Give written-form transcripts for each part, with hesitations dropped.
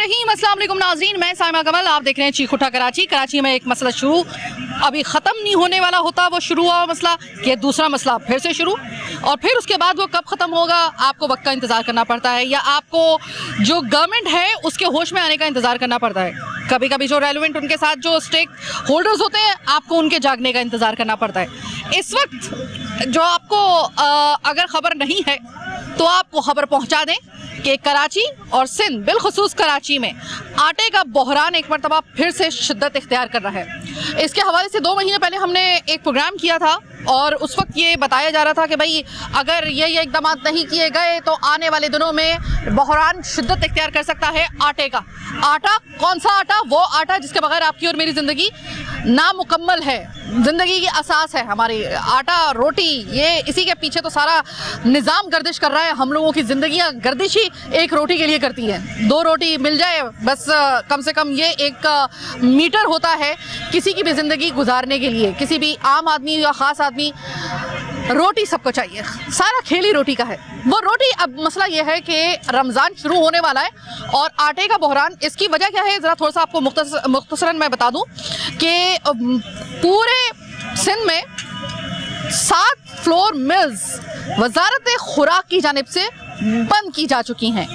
रहीम, अस्सलाम वालेकुम नाज़रीन, मैं साइमा कमल, आप देख रहे हैं चीख उठा कराची। कराची में एक मसला शुरू अभी ख़त्म नहीं होने वाला होता, वो शुरू हुआ मसला कि दूसरा मसला फिर से शुरू, और फिर उसके बाद वो कब ख़त्म होगा आपको वक्त का इंतज़ार करना पड़ता है, या आपको जो गवर्नमेंट है उसके होश में आने का इंतज़ार करना पड़ता है। कभी कभी जो रेलिवेंट उनके साथ जो स्टेक होल्डर्स होते हैं, आपको उनके जागने का इंतज़ार करना पड़ता है। इस वक्त जो आपको अगर ख़बर नहीं है तो आप वो खबर पहुंचा दें कि कराची और सिंध, बिलखुसूस कराची में आटे का बहरान एक मरतबा फिर से शिद्दत इख्तियार कर रहा है। इसके हवाले से 2 महीने पहले हमने एक प्रोग्राम किया था और उस वक्त ये बताया जा रहा था कि भाई अगर ये इकदाम नहीं किए गए तो आने वाले दिनों में बहरान शिद्दत इख्तियार कर सकता है आटे का। आटा, कौन सा आटा? वो आटा जिसके बगैर आपकी और मेरी ज़िंदगी नामुकम्मल है, ज़िंदगी की असास है हमारी। आटा, रोटी, ये इसी के पीछे तो सारा निज़ाम गर्दिश कर रहा है। हम लोगों की ज़िंदगियाँ गर्दिश ही एक रोटी के लिए करती हैं। 2 रोटी मिल जाए बस, कम से कम ये एक मीटर होता है किसी की भी ज़िंदगी गुजारने के लिए। किसी भी आम आदमी या ख़ास आदमी, रोटी सबको चाहिए, सारा खेल ही रोटी का है। वो रोटी, अब मसला ये है कि रमज़ान शुरू होने वाला है और आटे का बहरान, इसकी वजह क्या है ज़रा थोड़ा सा आपको मुख्तसरन मैं बता दूं कि पूरे सिंध में 7 फ्लोर मिल्स वजारत खुराक की जानिब से बंद की जा चुकी हैं।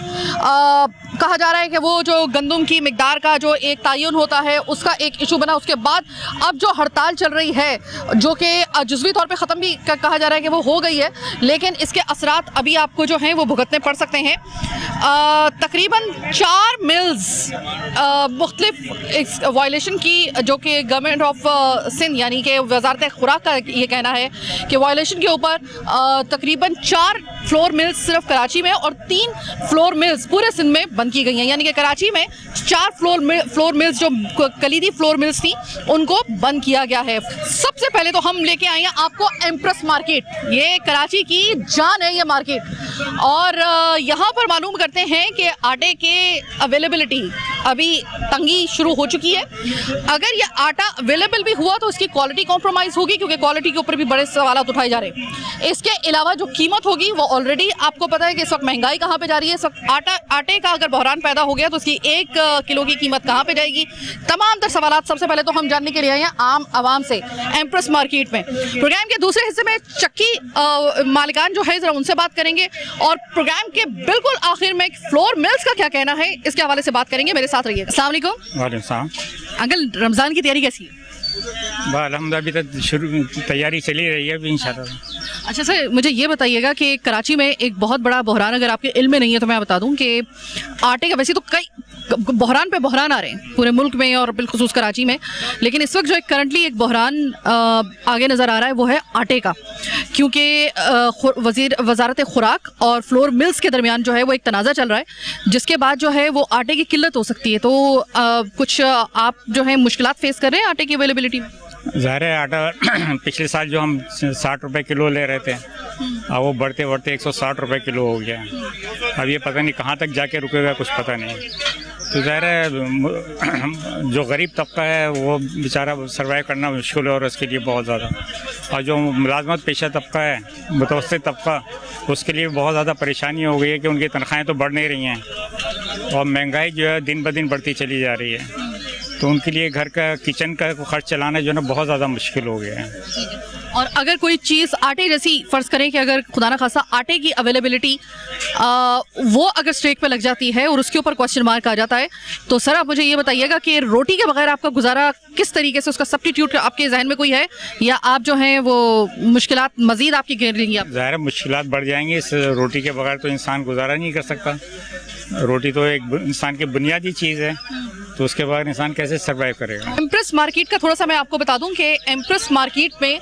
कहा जा रहा है कि वो जो गंदम की मिकदार का जो एक तयन होता है उसका एक इशू बना। उसके बाद अब जो हड़ताल चल रही है जो कि जुज़वी तौर पे ख़त्म भी कहा जा रहा है कि वो हो गई है, लेकिन इसके असरात अभी आपको जो हैं वो भुगतने पड़ सकते हैं। तकरीबन 4 मिल्स मुख्तलिफ वायलेशन की, जो कि गवर्नमेंट ऑफ सिंध यानी कि वजारत खुराक का ये कहना है कि वायलेशन के ऊपर तकरीबन 4 फ्लोर मिल्स सिर्फ कराची में और 3 फ्लोर मिल्स पूरे सिंध में बंद की गई हैं। यानी कि कराची में 4 फ्लोर मिल्स जो कलीदी फ्लोर मिल्स थी उनको बंद किया गया है। सबसे पहले तो हम लेके आए हैं आपको एम्प्रेस मार्केट। ये कराची की जान है ये मार्केट, और यहाँ पर मालूम करते हैं कि आटे के अवेलेबिलिटी अभी तंगी शुरू हो चुकी है। अगर ये आटा अवेलेबल भी हुआ तो इसकी क्वालिटी कॉम्प्रोमाइज़ होगी, क्योंकि क्वालिटी के ऊपर भी बड़े सवाल उठाए जा रहे हैं। इसके अलावा जो कीमत होगी वो ऑलरेडी आपको पता है कि इस वक्त महंगाई कहाँ पे जा रही है। इस वक्त आटे का अगर बहरान पैदा हो गया तो उसकी 1 किलो की कीमत कहाँ पे जाएगी। तमाम तर सवालात सबसे पहले तो हम जानने के लिए आए हैं आम आवाम से एम्प्रेस मार्केट में। प्रोग्राम के दूसरे हिस्से में चक्की मालिकान जो है ज़रा उनसे बात करेंगे, और प्रोग्राम के बिल्कुल आखिर में फ्लोर मिल्स का क्या कहना है इसके हवाले से बात करेंगे। मेरे साथ रहिएगा। अस्सलाम वालेकुम। वालेकुम सलाम। अंकल, रमज़ान की तैयारी कैसी है? अलहम्दुलिल्लाह अभी तक शुरू तैयारी चली रही है अभी इंशाल्लाह। अच्छा सर, मुझे ये बताइएगा कि कराची में एक बहुत बड़ा बहरान, अगर आपके इल्म में नहीं है तो मैं बता दूं कि आटे का, वैसे तो कई बहरान पे बहरान आ रहे हैं पूरे मुल्क में और बिलखुसूस कराची में, लेकिन इस वक्त जो एक करंटली एक बहरान आगे नज़र आ रहा है वो है आटे का, क्योंकि वजारत खुराक और फ्लोर मिल्स के दरमियान जो है वो एक तनाज़ा चल रहा है, जिसके बाद जो है वो आटे की किल्लत हो सकती है। तो कुछ आप जो है मुश्किलात फेस कर रहे हैं आटे की अवेलेबिलिटी में? ज़ाहिर है आटा पिछले साल जो हम 60 रुपए किलो ले रहे थे, अब वो बढ़ते बढ़ते 160 रुपए किलो हो गया। अब ये पता नहीं कहाँ तक जाके रुकेगा, कुछ पता नहीं। तो ज़ाहिर है जो गरीब तबका है वो बेचारा सर्वाइव करना मुश्किल है, और उसके लिए बहुत ज़्यादा, और जो मुलाजमत पेशा तबका है, मुतवस्सित तबका, उसके लिए बहुत ज़्यादा परेशानी हो गई है कि उनकी तनख्वाहें तो बढ़ नहीं रही हैं और महंगाई जो है दिन ब दिन बढ़ती चली जा रही है। तो उनके लिए घर का किचन का खर्च चलाना जो है ना बहुत ज़्यादा मुश्किल हो गया है। और अगर कोई चीज़ आटे जैसी, फ़र्ज़ करें कि अगर खुदा ना खासा आटे की अवेलेबिलिटी वो अगर स्ट्रेक पे लग जाती है और उसके ऊपर क्वेश्चन मार्क आ जाता है, तो सर आप मुझे ये बताइएगा कि रोटी के बगैर आपका गुजारा किस तरीके से, उसका सब्स्टिट्यूट आपके जहन में कोई है, या आप जो हैं वो मुश्किलात मज़ीद आपकी घेर लेंगी? आप ज़ाहिर मुश्किलात बढ़ जाएंगी। इस रोटी के बगैर तो इंसान गुजारा नहीं कर सकता। रोटी तो एक इंसान की बुनियादी चीज़ है, तो उसके बाद इंसान कैसे सर्वाइव करेगा। एम्प्रेस मार्केट का थोड़ा सा मैं आपको बता दूं कि एम्प्रेस मार्केट में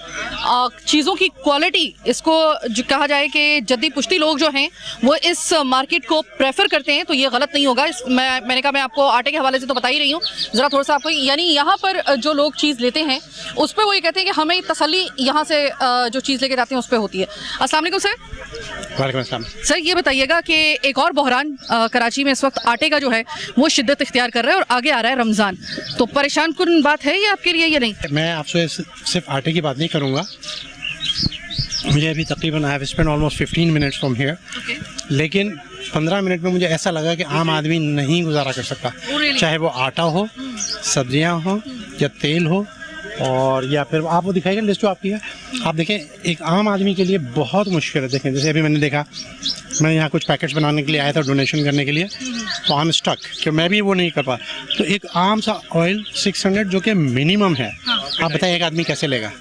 चीज़ों की क्वालिटी, इसको जो कहा जाए कि जद्दी पुश्ती लोग जो हैं वो इस मार्केट को प्रेफर करते हैं, तो ये गलत नहीं होगा। मैंने कहा मैं आपको आटे के हवाले से तो बता ही रही हूँ, ज़रा थोड़ा सा आपको, यानी यहाँ पर जो लोग चीज़ लेते हैं उस पर वो ये कहते हैं कि हमें तसल्ली यहाँ से जो चीज़ लेके जाते हैं उस पर होती है। अस्सलाम वालेकुम सर। वालेकुम अस्सलाम। सर ये बताइएगा कि एक और बहरान कराची में इस वक्त आटे का जो है वो शिद्दत इख्तियार कर रहा है और आगे आ रहा है रमज़ान, तो परेशान कुन बात है ये आपके लिए या नहीं? मैं आपसे सिर्फ आटे की बात नहीं करूँगा, मुझे अभी तकरीबन I have spend almost 15 minutes from here, लेकिन 15 मिनट में मुझे ऐसा लगा कि आम आदमी नहीं गुजारा कर सकता, चाहे वो आटा हो, सब्जियां हो या तेल हो, और या फिर आप वो दिखाएंगे लिस्ट जो आपकी है, आप देखें एक आम आदमी के लिए बहुत मुश्किल है। देखें जैसे अभी मैंने देखा, मैं यहाँ कुछ पैकेट्स बनाने के लिए आया था डोनेशन करने के लिए, तो आई एम स्टक कि मैं भी वो नहीं कर पा। तो एक आम सा ऑयल 600 जो कि मिनिमम है, आप बताएं एक आदमी कैसे लेगा?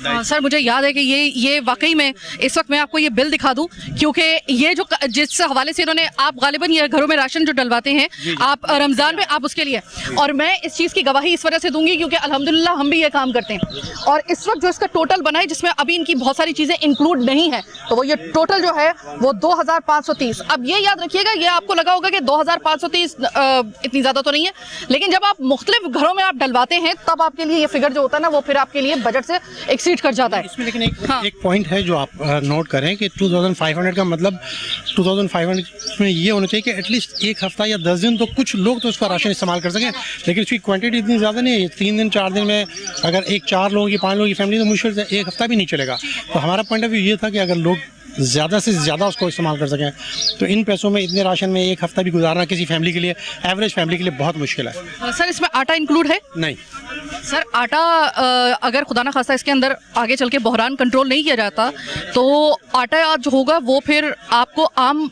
सर मुझे याद है कि ये वाकई में इस वक्त मैं आपको ये बिल दिखा दूं, क्योंकि ये जो जिस हवाले से इन्होंने, आप गालिबन ये घरों में राशन जो डलवाते हैं आप रमज़ान में, आप उसके लिए, और मैं इस चीज़ की गवाही इस वजह से दूंगी क्योंकि अल्हम्दुलिल्लाह हम भी ये काम करते हैं। और इस वक्त जो इसका टोटल बना है, जिसमें अभी इनकी बहुत सारी चीज़ें इंक्लूड नहीं है, तो वो ये टोटल जो है वो 2530। अब ये याद रखिएगा, ये आपको लगा होगा कि 2530 इतनी ज़्यादा तो नहीं है, लेकिन जब आप मुख्तलिफ घरों में आप डलवाते हैं तब आपके लिए ये फिगर जो होता है ना, वो फिर आपके लिए बजट से एक्सीड कर जाता है। इसमें लेकिन एक पॉइंट है जो आप नोट करें कि 2500 का मतलब 2500 में ये होना चाहिए कि एटलीस्ट एक हफ्ता या 10 दिन तो कुछ लोग तो उसका राशन इस्तेमाल कर सकें, लेकिन उसकी क्वांटिटी इतनी ज़्यादा नहीं है। 3 दिन 4 दिन में अगर 4 लोगों की 5 लोगों की फैमिली, तो मुश्किल से एक हफ्ता भी नहीं चलेगा। तो हमारा पॉइंट ऑफ व्यू ये था कि अगर लोग ज़्यादा से ज़्यादा उसको इस्तेमाल कर सकें, तो इन पैसों में, इतने राशन में एक हफ्ता भी गुजारना किसी फैमिली के लिए, एवरेज फैमिली के लिए बहुत मुश्किल है। सर इसमें आटा इंक्लूड है? नहीं सर आटा अगर खुदा ना खास्ता इसके अंदर आगे चल के बहरान कंट्रोल नहीं किया जाता, तो आटा जो होगा वो फिर आपको आम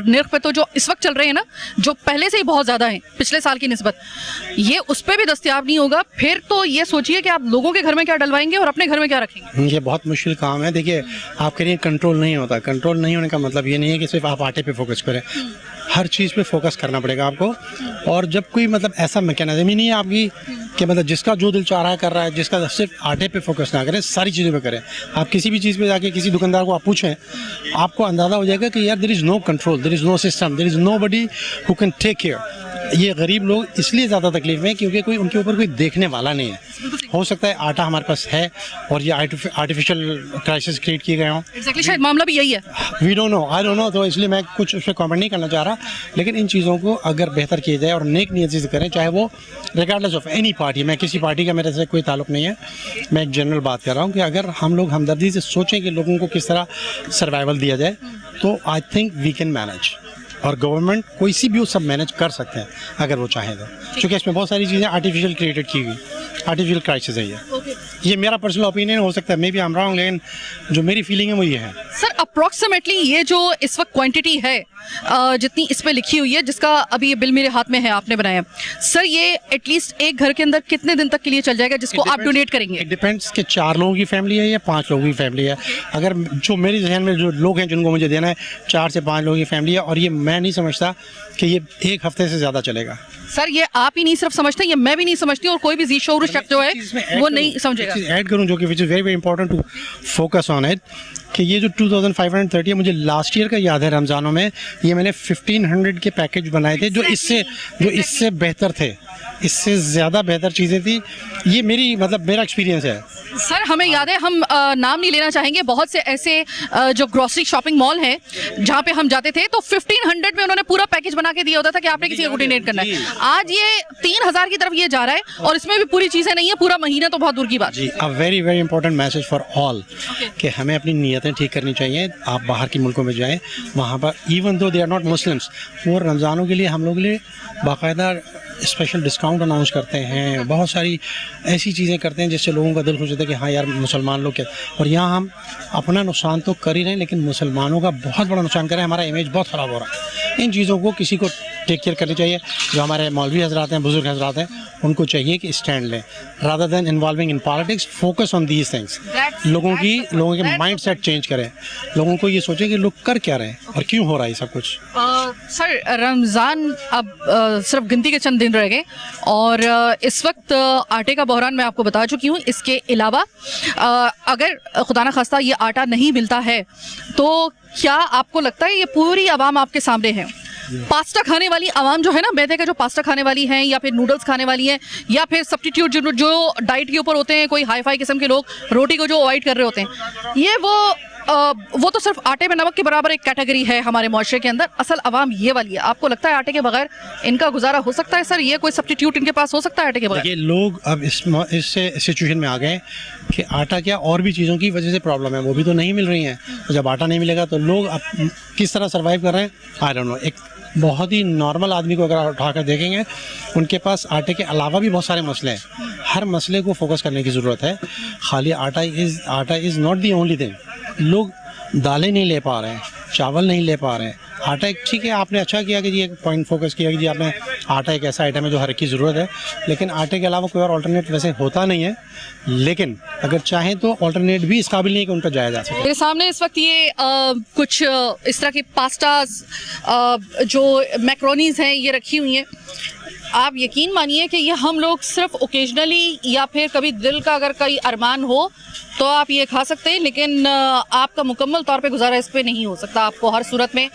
नर्ख पे, तो जो इस वक्त चल रहे हैं ना, जो पहले से ही बहुत ज़्यादा हैं पिछले साल की निस्बत, ये उस पर भी दस्तयाब नहीं होगा। फिर तो ये सोचिए कि आप लोगों के घर में क्या डलवाएंगे और अपने घर में क्या रखेंगे। ये बहुत मुश्किल काम है। देखिए आपके लिए कंट्रोल नहीं होता। कंट्रोल नहीं होने का मतलब ये नहीं है कि सिर्फ आप आटे पे फोकस करें, हर चीज़ पे फोकस करना पड़ेगा आपको। और जब कोई मतलब ऐसा मैकेनिज्म ही नहीं है आपकी कि मतलब जिसका जो दिल चाह रहा है कर रहा है, जिसका सिर्फ आटे पे फोकस ना करें, सारी चीज़ों पे करें। आप किसी भी चीज़ पे जाके किसी दुकानदार को आप पूछें, आपको अंदाज़ा हो जाएगा कि यार there is no control, there is no system, there is nobody who can take care. ये गरीब लोग इसलिए ज़्यादा तकलीफ में क्योंकि कोई उनके ऊपर कोई देखने वाला नहीं है। हो सकता है आटा हमारे पास है और ये आर्टिफिशियल क्राइसिस क्रिएट किए गए हों। एग्जैक्टली, शायद मामला भी यही है। We don't know, I don't know, तो इसलिए मैं कुछ उस पर कमेंट नहीं करना चाह रहा। लेकिन इन चीज़ों को अगर बेहतर किया जाए और नेक नियत से करें, चाहे वो रिगार्डलेस ऑफ एनी पार्टी, मैं किसी पार्टी का मेरे से कोई ताल्लुक नहीं है, मैं एक जनरल बात कर रहा हूँ कि अगर हम लोग हमदर्दी से सोचें कि लोगों को किस तरह सर्वाइवल दिया जाए, तो I think we can manage. और गवर्नमेंट कोई सी भी वो सब मैनेज कर सकते हैं अगर वो चाहें तो, क्योंकि इसमें बहुत सारी चीज़ें आर्टिफिशियल क्रिएटेड की हुई, आर्टिफिशियल क्राइसिस है ये मेरा पर्सनल ओपिनियन हो सकता है, maybe I am wrong, लेकिन जो मेरी फीलिंग है वो ये है। सर अप्रॉक्सीमेटली ये जो इस वक्त क्वांटिटी है जितनी इस पे लिखी हुई है, जिसका अभी ये बिल मेरे हाथ में है, आपने बनाया सर, ये एटलीस्ट एक घर के अंदर कितने दिन तक के लिए चल जाएगा जिसको आप डोनेट करेंगे? इट डिपेंड्स कि 4 लोगों की फैमिली है या 5 लोगों की फैमिली है। अगर जो मेरे जहन में जो लोग हैं जिनको मुझे देना है, 4 से 5 लोगों की फैमिली है, और ये मैं नहीं समझता कि ये एक हफ्ते से ज़्यादा चलेगा। सर ये आप ही नहीं सिर्फ समझते, ये मैं भी नहीं समझती, और कोई भी जी शऊर शख्स जो है वो नहीं समझेगा। ऐड करूँ जो कि which is very very important to focus on it, कि ये जो 2530 है, मुझे लास्ट ईयर का याद है रमज़ानों में ये मैंने 1500 के पैकेज बनाए थे जो इससे बेहतर थे, इससे ज़्यादा बेहतर चीज़ें थी। ये मेरा एक्सपीरियंस है। सर हमें याद है, हम नाम नहीं लेना चाहेंगे, बहुत से ऐसे जो ग्रोसरी शॉपिंग मॉल हैं जहाँ पे हम जाते थे, तो 1500 में उन्होंने पूरा पैकेज बना के दिया होता था कि आपने किसी को डोनेट करना है। आज ये 3000 की तरफ ये जा रहा है, और इसमें भी पूरी चीज़ें नहीं है, पूरा महीना तो बहुत दूर की बात। जी, a very very important message for all कि हमें अपनी नीयतें ठीक करनी चाहिए। आप बाहर के मुल्कों में जाएँ, वहाँ पर even though they are not Muslims, वो रमज़ानों के लिए हम लोग के लिए बाकायदा स्पेशल डिस्काउंट अनाउंस करते हैं, बहुत सारी ऐसी चीज़ें करते हैं जिससे लोगों का दिल खुश होता है कि हाँ यार मुसलमान लोग क्या। और यहाँ हम अपना नुकसान तो कर ही रहे हैं, लेकिन मुसलमानों का बहुत बड़ा नुकसान कर रहे हैं, हमारा इमेज बहुत ख़राब हो रहा है। इन चीज़ों को किसी को टेक केयर करनी चाहिए। जो हमारे मौलवी हजरात हैं, बुजुर्ग हजरात हैं, उनको चाहिए कि स्टैंड लें, rather than involving in politics, focus on these things. लोगों के माइंड सेट चेंज करें, लोगों को ये सोचें कि लोग कर क्या रहे हैं और क्यों हो रहा है सब कुछ। सर रमज़ान अब सिर्फ गिनती के चंद दिन रह गए, और इस वक्त आटे का बहरान मैं आपको बता चुकी हूँ। इसके अलावा अगर खुदा न खास्ता ये आटा नहीं मिलता है, तो क्या आपको लगता है ये पूरी आवाम आपके सामने है? पास्ता खाने वाली आवाम जो है ना, मैदे का जो पास्ता खाने वाली हैं, या फिर नूडल्स खाने वाली हैं, या फिर सब्स्टिट्यूट जो डाइट के ऊपर होते हैं, कोई हाई फाई किस्म के लोग रोटी को जो अवॉइड कर रहे होते हैं, ये वो वो तो सिर्फ आटे में नमक के बराबर एक कैटेगरी है हमारे मुआशरे के अंदर, असल अवाम ये वाली है। आपको लगता है आटे के बगैर इनका गुजारा हो सकता है सर? ये कोई सब्स्टिट्यूट इनके पास हो सकता है आटे के बगैर? ये लोग अब इस सिचुएशन में आ गए कि आटा क्या और भी चीज़ों की वजह से प्रॉब्लम है, वो भी तो नहीं मिल रही हैं। तो जब आटा नहीं मिलेगा तो लोग अब किस तरह सर्वाइव कर रहे हैं, आई डोंट नो। एक बहुत ही नॉर्मल आदमी को अगर उठाकर देखेंगे, उनके पास आटे के अलावा भी बहुत सारे मसले हैं। हर मसले को फोकस करने की ज़रूरत है। खाली आटा is not the only thing. लोग दालें नहीं ले पा रहे हैं, चावल नहीं ले पा रहे हैं। आटा एक ठीक है, आपने अच्छा किया कि जी एक पॉइंट फोकस किया कि जी आपने आटा एक ऐसा आइटम है जो हर एक की ज़रूरत है, लेकिन आटे के अलावा कोई और अल्टरनेट वैसे होता नहीं है। लेकिन अगर चाहें तो अल्टरनेट भी इस काबिल नहीं है कि उन पर जाया जा सके। मेरे सामने इस वक्त ये कुछ इस तरह की पास्ताज जो मैक्रोनीज हैं ये रखी हुई हैं। आप यकीन मानिए कि ये हम लोग सिर्फ ओकेजनली या फिर कभी दिल का अगर कोई अरमान हो तो आप ये खा सकते हैं, लेकिन आपका मुकम्मल तौर पे गुजारा इस पे नहीं हो सकता। आपको हर सूरत में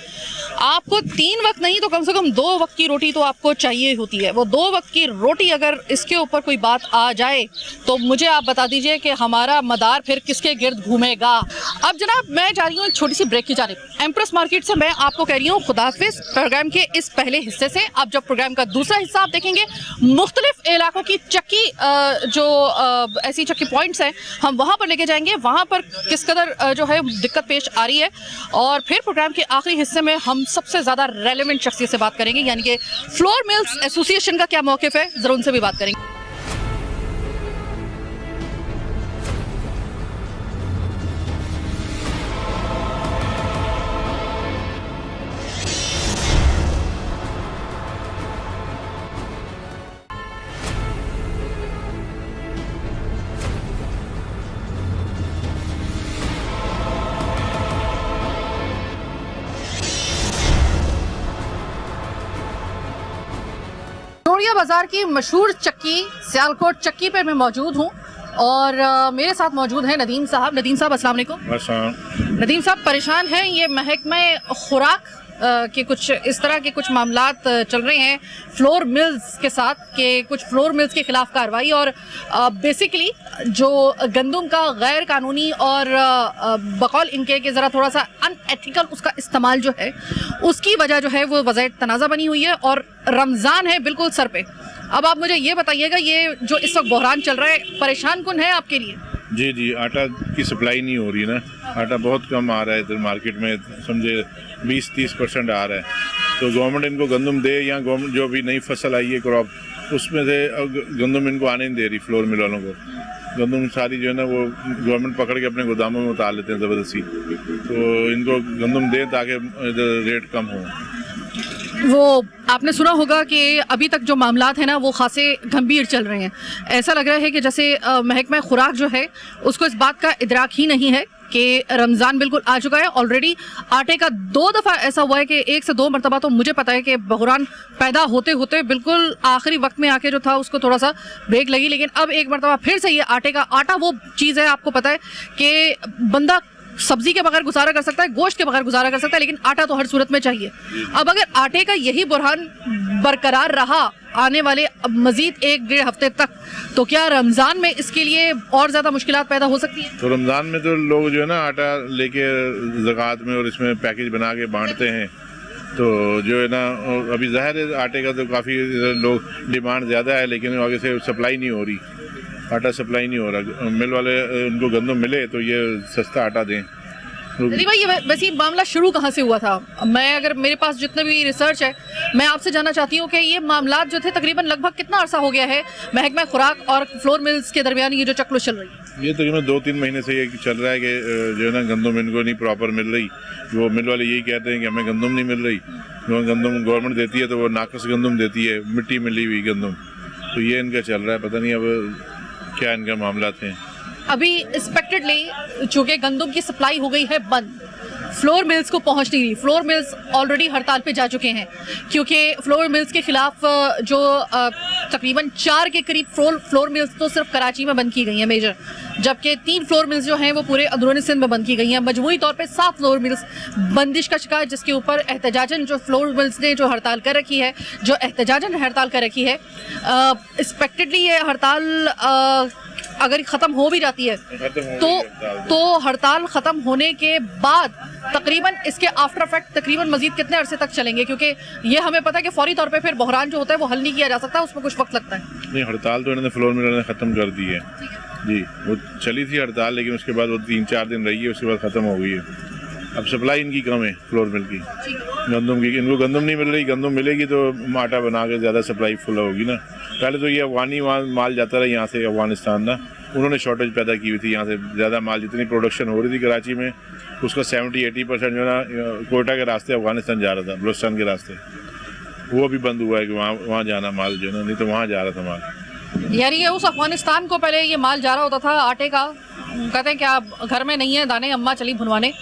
आपको 3 वक्त नहीं तो कम से कम 2 वक्त की रोटी तो आपको चाहिए होती है। वो 2 वक्त की रोटी अगर इसके ऊपर कोई बात आ जाए तो मुझे आप बता दीजिए कि हमारा मदार फिर किसके गिर्द घूमेगा। अब जनाब मैं जा रही हूँ एक छोटी सी ब्रेक की जानिब। एम्प्रेस मार्केट से मैं आपको कह रही हूँ खुदाफिज प्रोग्राम के इस पहले हिस्से से। अब जब प्रोग्राम का दूसरा हिस्सा आप देखेंगे, मुख्तलिफ इलाकों की चक्की जो ऐसी चक्की पॉइंट्स हैं हम वहाँ पर लेके जाएंगे, वहाँ पर किस कदर जो है दिक्कत पेश आ रही है। और फिर प्रोग्राम के आखिरी हिस्से में हम सबसे ज़्यादा रेलेवेंट शख्सियत से बात करेंगे, यानी कि फ्लोर मिल्स एसोसिएशन का क्या मौक़िफ़ है, ज़रा उनसे भी बात करेंगे। जोड़िया बाजार की मशहूर चक्की सियालकोट चक्की पे मैं मौजूद हूँ और मेरे साथ मौजूद हैं नदीम साहब। नदीम साहब अस्सलाम वालेकुम। नदीम साहब परेशान हैं, ये महकमा खुराक के कुछ इस तरह के कुछ मामलात चल रहे हैं फ्लोर मिल्स के साथ, के कुछ फ्लोर मिल्स के खिलाफ कार्रवाई और बेसिकली जो गंदम का गैर कानूनी और बकौल इनके के ज़रा थोड़ा सा अनएथिकल उसका इस्तेमाल जो है उसकी वजह जो है वो वज़ह तनाज़ा बनी हुई है और रमज़ान है बिल्कुल सर पे। अब आप मुझे ये बताइएगा, ये जो इस वक्त बहरान चल रहा है परेशान कुन है आपके लिए? जी, आटा की सप्लाई नहीं हो रही ना, आटा बहुत कम आ रहा है इधर मार्केट में, समझे 20-30% आ रहा है। तो गवर्नमेंट इनको गंदम दे, या गवर्नमेंट जो भी नई फसल आई है क्रॉप उसमें से गंदम इनको आने नहीं दे रही फ्लोर मिल वालों को। गंदम सारी जो है ना वो गवर्नमेंट पकड़ के अपने गोदामों में उतार लेते हैं ज़बरदस्ती। तो इनको गंदम दे ताकि इधर रेट कम हो। वो आपने सुना होगा कि अभी तक जो मामलात हैं ना वो खासे गंभीर चल रहे हैं। ऐसा लग रहा है कि जैसे महकमा खुराक जो है उसको इस बात का इदराक ही नहीं है कि रमज़ान बिल्कुल आ चुका है। ऑलरेडी आटे का 2 दफ़ा ऐसा हुआ है कि 1 से 2 मरतबा तो मुझे पता है कि बहरान पैदा होते होते बिल्कुल आखिरी वक्त में आके जो था उसको थोड़ा सा ब्रेक लगी, लेकिन अब एक मरतबा फिर से ये आटा वो चीज़ है, आपको पता है कि बंदा सब्जी के बगैर गुजारा कर सकता है, गोश्त के बगैर गुजारा कर सकता है, लेकिन आटा तो हर सूरत में चाहिए। अब अगर आटे का यही बुरहान बरकरार रहा आने वाले मजीद 1-1.5 हफ्ते तक, तो क्या रमज़ान में इसके लिए और ज़्यादा मुश्किलात पैदा हो सकती हैं? तो रमज़ान में तो लोग जो है ना आटा लेके ज़कात में और इसमें पैकेज बना के बांटते हैं, तो जो है ना अभी ज़ाहिर है आटे का तो काफ़ी लोग डिमांड ज़्यादा है, लेकिन आगे से सप्लाई नहीं हो रही, आटा सप्लाई नहीं हो रहा। मिल वाले उनको गंदम मिले तो ये सस्ता आटा दें। अरे भाई, ये वैसे मामला शुरू कहाँ से हुआ था? मैं अगर मेरे पास जितने भी रिसर्च है मैं आपसे जानना चाहती हूँ कि ये मामला जो थे तकरीबन लगभग कितना अरसा हो गया है महकमा खुराक और फ्लोर मिल्स के दरमियान ये जो चक्र चल रही है? ये तकरीबन 2-3 महीने से ये चल रहा है कि जो है ना गंदम इनको नहीं प्रॉपर मिल रही। वो मिल वाले यही कहते हैं कि हमें गंदम नहीं मिल रही, गंदम गवर्नमेंट देती है तो वो नाकस गंदम देती है, मिट्टी मिली हुई गंदम। तो ये इनका चल रहा है, पता नहीं अब क्या इनका मामला थे। अभी एक्सपेक्टेडली चूँकि गंदम की सप्लाई हो गई है बंद, फ्लोर मिल्स को पहुंच नहीं रही। फ्लोर मिल्स ऑलरेडी हड़ताल पे जा चुके हैं क्योंकि फ्लोर मिल्स के खिलाफ जो तकरीबन 4 के करीब फ्लोर मिल्स तो सिर्फ कराची में बंद की गई हैं मेजर, जबकि 3 फ्लोर मिल्स जो हैं वो पूरे अंदरूनी सिंध में बंद की गई हैं। मजमूई तौर पे 7 फ्लोर मिल्स बंदिश का शिकार, जिसके ऊपर एहतजाजन जो फ्लोर मिल्स ने जो हड़ताल कर रखी है, एक्सपेक्टेडली ये हड़ताल अगर ख़त्म हो भी जाती है तो हड़ताल ख़त्म होने के बाद तकरीबन इसके आफ्टर इफेक्ट तकरीबन मजीद कितने अरसे तक चलेंगे, क्योंकि ये हमें पता है कि फौरी तौर पे फिर बहरान जो होता है वो हल नहीं किया जा सकता, उसमें कुछ वक्त लगता है। नहीं, हड़ताल तो इन्होंने फ्लोर मिलर ने ख़त्म कर दी है जी। वो चली थी हड़ताल, लेकिन उसके बाद वो 3-4 दिन रही है, उसके बाद ख़त्म हो गई है। अब सप्लाई इनकी कम है फ्लोर मिल की, गंदम की। इनको गंदम नहीं मिल रही, गंदम मिलेगी तो आटा बना के ज़्यादा सप्लाई फुल होगी ना। पहले तो ये अफगानी माल जाता रहा यहाँ से अफगानिस्तान ना, उन्होंने शॉर्टेज पैदा की हुई थी। यहाँ से ज़्यादा माल जितनी प्रोडक्शन हो रही थी कराची में, उसका 70-80% जो है ना कोयटा के रास्ते अफगानिस्तान जा रहा था, बलूचिस्तान के रास्ते। वो भी बंद हुआ है कि वहाँ जाना माल जो है ना, नहीं तो वहाँ जा रहा था माल। यानी कि उस अफगानिस्तान को पहले ये माल जा रहा होता था आटे का, कहते हैं कि आप घर में नहीं है दाने, अम्मा चली भुनवाने,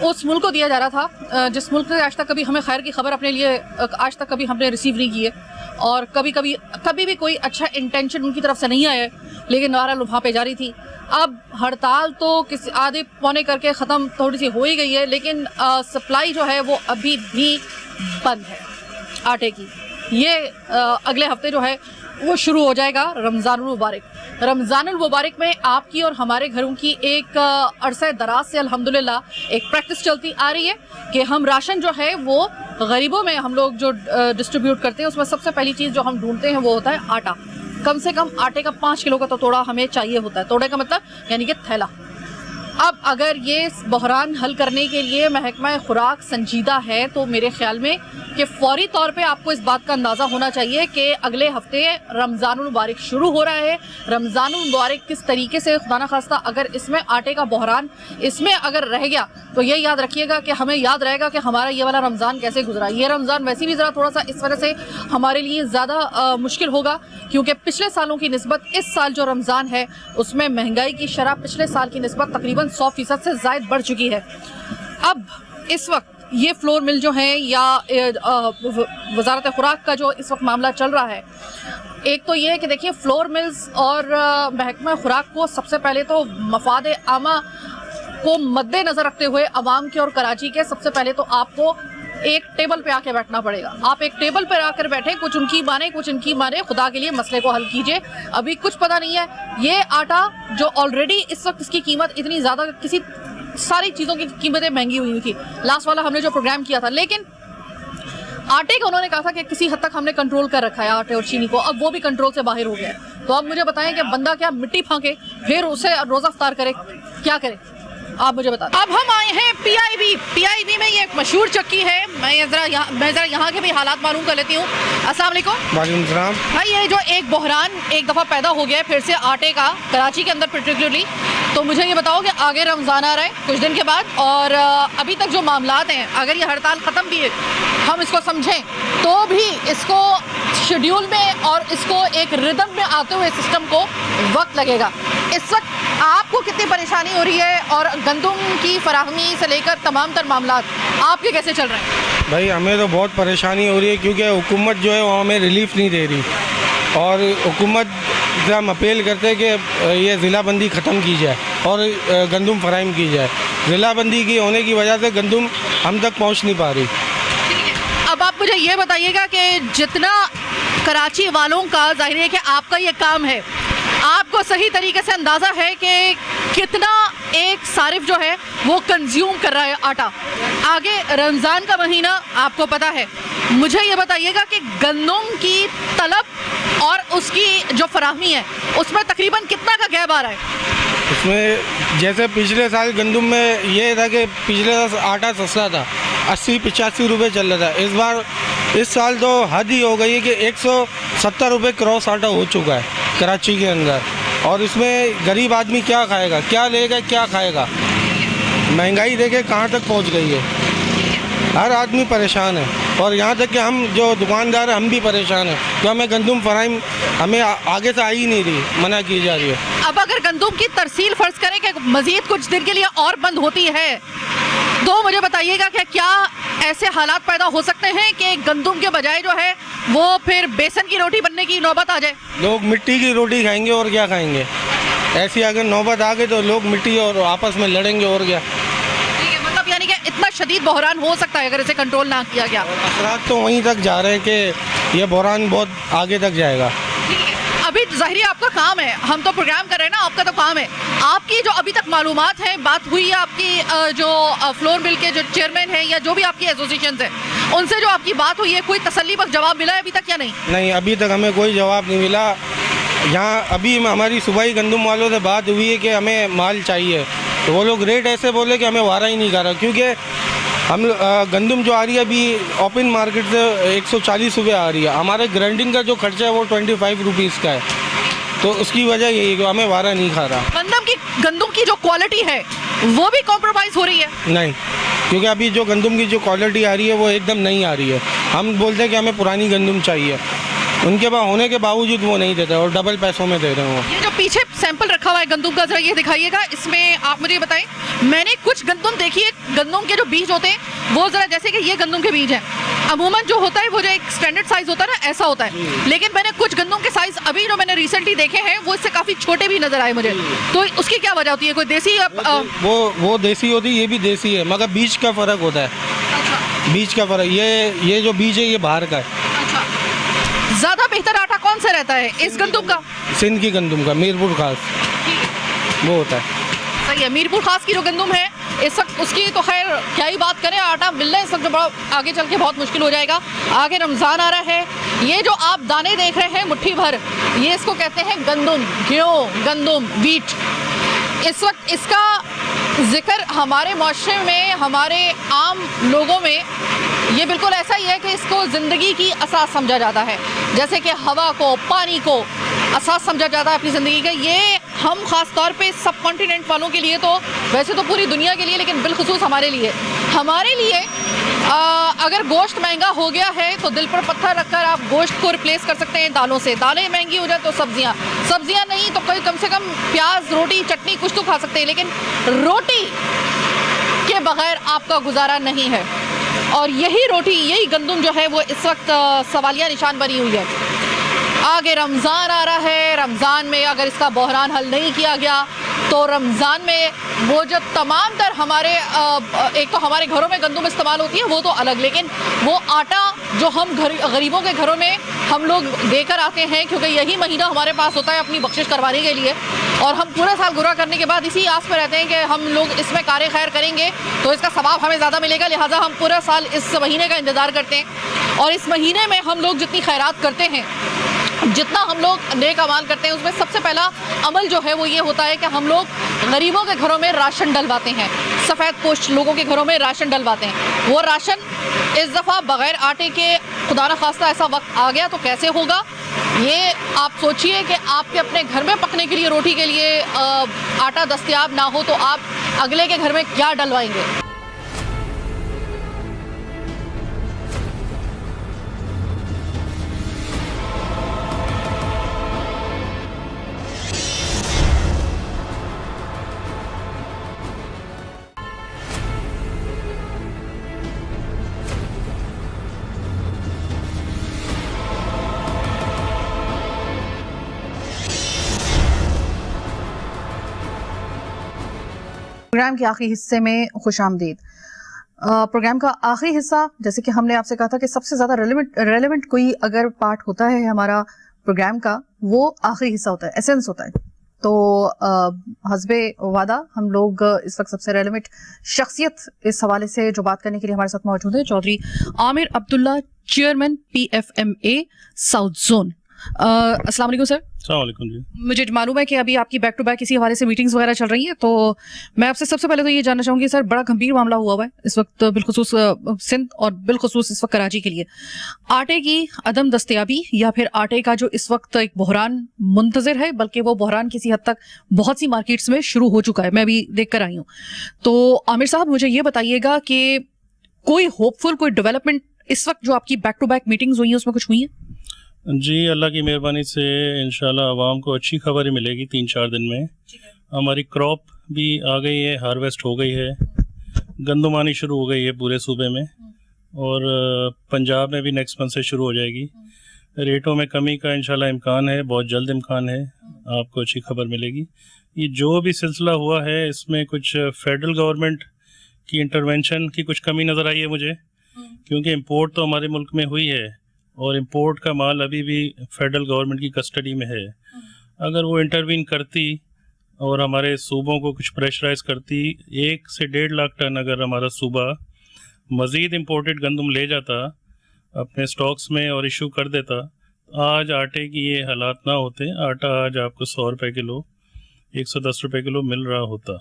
उस मुल्क को दिया जा रहा था जिस मुल्क से आज तक कभी हमें खैर की खबर अपने लिए आज तक कभी हमने रिसीव नहीं की है, और कभी भी कोई अच्छा इंटेंशन उनकी तरफ से नहीं आया है, लेकिन नारा वहाँ पे जारी थी। अब हड़ताल तो किसी आधे पौने करके ख़त्म थोड़ी सी हो ही गई है, लेकिन सप्लाई जो है वो अभी भी बंद है आटे की। ये अगले हफ्ते जो है वो शुरू हो जाएगा रमज़ानुल मुबारक। रमज़ानुल मुबारक में आपकी और हमारे घरों की एक अरसा दराज से अल्हम्दुलिल्लाह एक प्रैक्टिस चलती आ रही है कि हम राशन जो है वो गरीबों में हम लोग जो डिस्ट्रीब्यूट करते हैं, उसमें सबसे पहली चीज़ जो हम ढूंढते हैं वो होता है आटा। कम से कम आटे का 5 किलो का तो तोड़ा हमें चाहिए होता है। तोड़े का मतलब यानी कि थैला। अब अगर ये बहरान हल करने के लिए महकमा खुराक संजीदा है तो मेरे ख्याल में कि फौरी तौर पे आपको इस बात का अंदाज़ा होना चाहिए कि अगले हफ्ते रमज़ानुल मुबारक शुरू हो रहा है। रमज़ानुल मुबारक किस तरीके से खुदा न खास्ता अगर इसमें आटे का बहरान इसमें अगर रह गया तो ये याद रखिएगा कि हमें याद रहेगा कि हमारा ये वाला रमज़ान कैसे गुजरा। ये रमज़ान वैसे भी ज़रा थोड़ा सा इस वजह से हमारे लिए ज़्यादा मुश्किल होगा क्योंकि पिछले सालों की निस्बत इस साल जो रमज़ान है उसमें महंगाई की शरह पिछले साल की निस्बत तकरीबन 100% से ज़ायद बढ़ चुकी है। अब इस वक्त ये फ्लोर मिल जो है या वजारत खुराक का जो इस वक्त मामला चल रहा है, एक तो ये है कि देखिए फ्लोर मिल्स और महकमा खुराक को सबसे पहले तो मफाद आमा को मद्देनज़र रखते हुए अवाम के और कराची के सबसे पहले तो आपको एक टेबल पे आके बैठना पड़ेगा। आप एक टेबल पर आकर बैठे, कुछ उनकी माने कुछ इनकी माने, खुदा के लिए मसले को हल कीजिए। अभी कुछ पता नहीं है, ये आटा जो ऑलरेडी इस वक्त इसकी कीमत इतनी ज़्यादा, किसी सारी चीज़ों की कीमतें महंगी हुई थी लास्ट वाला हमने जो प्रोग्राम किया था, लेकिन आटे का उन्होंने कहा था कि किसी हद तक हमने कंट्रोल कर रखा है आटे और चीनी को, अब वो भी कंट्रोल से बाहर हो गया है। तो अब मुझे बताएं कि बंदा क्या मिट्टी फांके फिर उसे रोज़ा इफ्तार करे, क्या करे आप मुझे बता। अब हम आए हैं पीआईबी में, ये एक मशहूर चक्की है। मैं ज़रा यहाँ के भी हालात मालूम कर लेती हूँ। अस्सलाम वालेकुम। वालेकुम सलाम। भाई ये जो एक बहरान एक दफ़ा पैदा हो गया है फिर से आटे का कराची के अंदर पर्टिकुलरली, तो मुझे ये बताओ कि आगे रमज़ान आ रहा है कुछ दिन के बाद, और अभी तक जो मामलात हैं अगर ये हड़ताल ख़त्म भी है हम इसको समझें तो भी इसको शेड्यूल में और इसको एक रिदम में आते हुए सिस्टम को वक्त लगेगा। इस वक्त आपको कितनी परेशानी हो रही है और गंदम की फराहमी से लेकर तमाम तर मामलात आपके कैसे चल रहे हैं? भाई हमें तो बहुत परेशानी हो रही है क्योंकि हुकूमत जो है वो हमें रिलीफ नहीं दे रही, और हुकूमत से हम अपील करते हैं कि ये ज़िलाबंदी ख़त्म की जाए और गंदम फराहम की जाए। ज़िलाबंदी की होने की वजह से गंदम हम तक पहुंच नहीं पा रही। अब आप मुझे ये बताइएगा कि जितना कराची वालों का जाहिर है कि आपका ये काम है, आपको सही तरीके से अंदाज़ा है कि कितना एक सारिफ जो है वो कंज्यूम कर रहा है आटा। आगे रमज़ान का महीना आपको पता है, मुझे ये बताइएगा कि गंदम की तलब और उसकी जो फराहमी है उसमें तकरीबन कितना का गैप आ रहा है? उसमें जैसे पिछले साल गंदम में ये था कि पिछले साल आटा सस्ता था, 80-85 रुपये चल रहा था। इस साल तो हद ही हो गई है कि 170 रुपये क्रॉस आटा हो चुका है कराची के अंदर, और इसमें गरीब आदमी क्या खाएगा, क्या लेगा, क्या खाएगा? महंगाई देखे कहाँ तक पहुँच गई है, हर आदमी परेशान है, और यहाँ तक कि हम जो दुकानदार हैं हम भी परेशान हैं कि हमें गंदम फराहम हमें आगे से आ ही नहीं रही, मना की जा रही है। अब अगर गंदम की तरसील फ़र्ज़ करें कि मज़ीद कुछ दिन के लिए और बंद होती है तो मुझे बताइएगा कि क्या ऐसे हालात पैदा हो सकते हैं कि गंदम के बजाय जो है वो फिर बेसन की रोटी बनने की नौबत आ जाए? लोग मिट्टी की रोटी खाएंगे और क्या खाएंगे। ऐसी अगर नौबत आ गई तो लोग मिट्टी और आपस में लड़ेंगे और क्या। मतलब यानी कि इतना शदीद बहरान हो सकता है अगर इसे कंट्रोल ना किया गया। असरात तो वहीं तक जा रहे हैं कि ये बहरान बहुत आगे तक जाएगा। अब अभी ज़ाहिर है आपका काम है, हम तो प्रोग्राम कर रहे हैं ना, आपका तो काम है। आपकी जो अभी तक मालूमात है, बात हुई है आपकी जो फ्लोर मिल के जो चेयरमैन है या जो भी आपकी एसोसिएशन है, उनसे जो आपकी बात हुई है, कोई तसल्ली बख्श जवाब मिला है अभी तक या नहीं? नहीं, अभी तक हमें कोई जवाब नहीं मिला। यहाँ अभी हमारी सुबह ही गंदम वालों से बात हुई है कि हमें माल चाहिए, तो वो लोग रेट ऐसे बोले कि हमें वारा ही नहीं कर रहा, क्योंकि हम गंदम जो आ रही है अभी ओपन मार्केट से 140 रुपये आ रही है। हमारे ग्राइंडिंग का जो खर्चा है वो 25 रुपीज़ का है, तो उसकी वजह यही है कि हमें वारा नहीं खा रहा। गंदम की जो क्वालिटी है वो भी कॉम्प्रोमाइज़ हो रही है? नहीं, क्योंकि अभी जो गंदम की जो क्वालिटी आ रही है वो एकदम नहीं आ रही है। हम बोलते हैं कि हमें पुरानी गंदम चाहिए, उनके पास होने के बावजूद वो नहीं देते और डबल पैसों में दे रहे हैं वो। ये जो पीछे सैंपल रखा हुआ है गंदम का, जरा ये दिखाइएगा। इसमें आप मुझे बताएं, मैंने कुछ गंदम देखी है, गंदम के जो बीज होते हैं वो जरा, जैसे कि ये गंदम के बीज हैं, अमूमन जो होता है वो जो एक स्टैंडर्ड साइज होता है ना, ऐसा होता है, लेकिन मैंने कुछ गंदम के साइज अभी जो मैंने रिसेंटली देखे हैं वो इससे काफ़ी छोटे भी नजर आए मुझे। तो उसकी क्या वजह होती है? कोई देसी वो देसी होती है, ये भी देसी है, मगर बीज का फ़र्क होता है। बीज का फ़र्क, ये जो बीज है ये बाहर का है। ज़्यादा बेहतर आटा कौन सा रहता है इस गंदम का? सिंध की गंदम का, मीरपुर खास वो होता है। सही है, मीरपुर खास की जो गंदम है इस वक्त, उसकी तो खैर क्या ही बात करें, आटा मिलना इस वक्त बड़ा आगे चल के बहुत मुश्किल हो जाएगा। आगे रमज़ान आ रहा है। ये जो आप दाने देख रहे हैं मुट्ठी भर, ये इसको कहते हैं गंदम, गेहूँ, गंदम, वीट। इस वक्त इसका जिक्र हमारे माशरे में, हमारे आम लोगों में ये बिल्कुल ऐसा ही है कि इसको ज़िंदगी की असास समझा जाता है, जैसे कि हवा को, पानी को असास समझा जाता है अपनी ज़िंदगी का। ये हम ख़ास तौर पे सब कॉन्टिनेंट वालों के लिए, तो वैसे तो पूरी दुनिया के लिए, लेकिन बिलखुसूस हमारे लिए अगर गोश्त महंगा हो गया है तो दिल पर पत्थर रखकर आप गोश्त को रिप्लेस कर सकते हैं दालों से। दालें महंगी हो जाए तो सब्जियां नहीं तो कम से कम प्याज, रोटी, चटनी कुछ तो खा सकते हैं, लेकिन रोटी के बगैर आपका गुजारा नहीं है। और यही रोटी, यही गंदम जो है वो इस वक्त सवालिया निशान बनी हुई है। आगे रमज़ान आ रहा है, रमज़ान में अगर इसका बहरान हल नहीं किया गया तो रमज़ान में वो जो तमाम तर हमारे एक तो हमारे घरों में गंदम इस्तेमाल होती है वो तो अलग, लेकिन वो आटा जो हम गरीबों के घरों में हम लोग देकर आते हैं, क्योंकि यही महीना हमारे पास होता है अपनी बख्शिश करवाने के लिए, और हम पूरा साल गुनाह करने के बाद इसी आस में रहते हैं कि हम लोग इसमें कार्य खैर करेंगे तो इसका सवाब हमें ज़्यादा मिलेगा, लिहाजा हम पूरा साल इस महीने का इंतज़ार करते हैं। और इस महीने में हम लोग जितनी खैरात करते हैं, जितना हम लोग नेक अमाल करते हैं, उसमें सबसे पहला अमल जो है वो ये होता है कि हम लोग गरीबों के घरों में राशन डलवाते हैं, सफ़ेद पोश लोगों के घरों में राशन डलवाते हैं। वो राशन इस दफ़ा बग़ैर आटे के, खुदा न खास्ता ऐसा वक्त आ गया तो कैसे होगा? ये आप सोचिए कि आपके अपने घर में पकने के लिए, रोटी के लिए आटा दस्तयाब ना हो तो आप अगले के घर में क्या डलवाएंगे? प्रोग्राम के आखिरी हिस्से में खुशामदीद। प्रोग्राम का आखिरी हिस्सा, जैसे कि हमने आपसे कहा था कि सबसे ज़्यादा रेलेवेंट कोई अगर पार्ट होता है हमारा प्रोग्राम का, वो आखिरी हिस्सा होता है, एसेंस होता है। तो हस्बे वादा हम लोग इस वक्त सबसे रेलेवेंट शख्सियत इस हवाले से जो बात करने के लिए हमारे साथ मौजूद है, Chaudhry Aamir Abdullah, chairman PFMA south zone. अस्सलाम वालेकुम सर। अस्सलाम वालेकुम जी। मुझे मालूम है कि अभी आपकी बैक टू बैक इसी हवाले से मीटिंग्स वगैरह चल रही हैं, तो मैं आपसे सबसे पहले तो ये जानना चाहूंगी सर, बड़ा गंभीर मामला हुआ हुआ है इस वक्त बिलखुसूस सिंध और बिलखुसूस इस वक्त कराची के लिए। आटे की अदम दस्तयाबी या फिर आटे का जो इस वक्त एक बहरान मुंतज़िर है, बल्कि वो बहरान किसी हद तक बहुत सी मार्केट्स में शुरू हो चुका है, मैं भी देख कर आई हूँ। तो आमिर साहब मुझे ये बताइएगा कि कोई होपफुल, कोई डेवलपमेंट इस वक्त जो आपकी बैक टू बैक मीटिंग्स हुई है उसमें कुछ हुई है? जी, अल्लाह की मेहरबानी से इंशाल्लाह आवाम को अच्छी खबर ही मिलेगी 3-4 दिन में। हमारी क्रॉप भी आ गई है, हार्वेस्ट हो गई है, गंदम आनी शुरू हो गई है पूरे सूबे में, और पंजाब में भी नेक्स्ट मंथ से शुरू हो जाएगी। रेटों में कमी का इंशाल्लाह इम्कान है, बहुत जल्द इम्कान है, आपको अच्छी खबर मिलेगी। ये जो भी सिलसिला हुआ है इसमें कुछ फेडरल गवर्नमेंट की इंटरवेंशन की कुछ कमी नज़र आई है मुझे, क्योंकि इम्पोर्ट तो हमारे मुल्क में हुई है, और इंपोर्ट का माल अभी भी फेडरल गवर्नमेंट की कस्टडी में है। अगर वो इंटरवीन करती और हमारे सूबों को कुछ प्रेशराइज करती, 1 से 1.5 लाख टन अगर हमारा सूबा मज़ीद इंपोर्टेड गंदम ले जाता अपने स्टॉक्स में और इशू कर देता, आज आटे की ये हालात ना होते। आटा आज आपको 100 रुपये किलो, 110 रुपये किलो मिल रहा होता।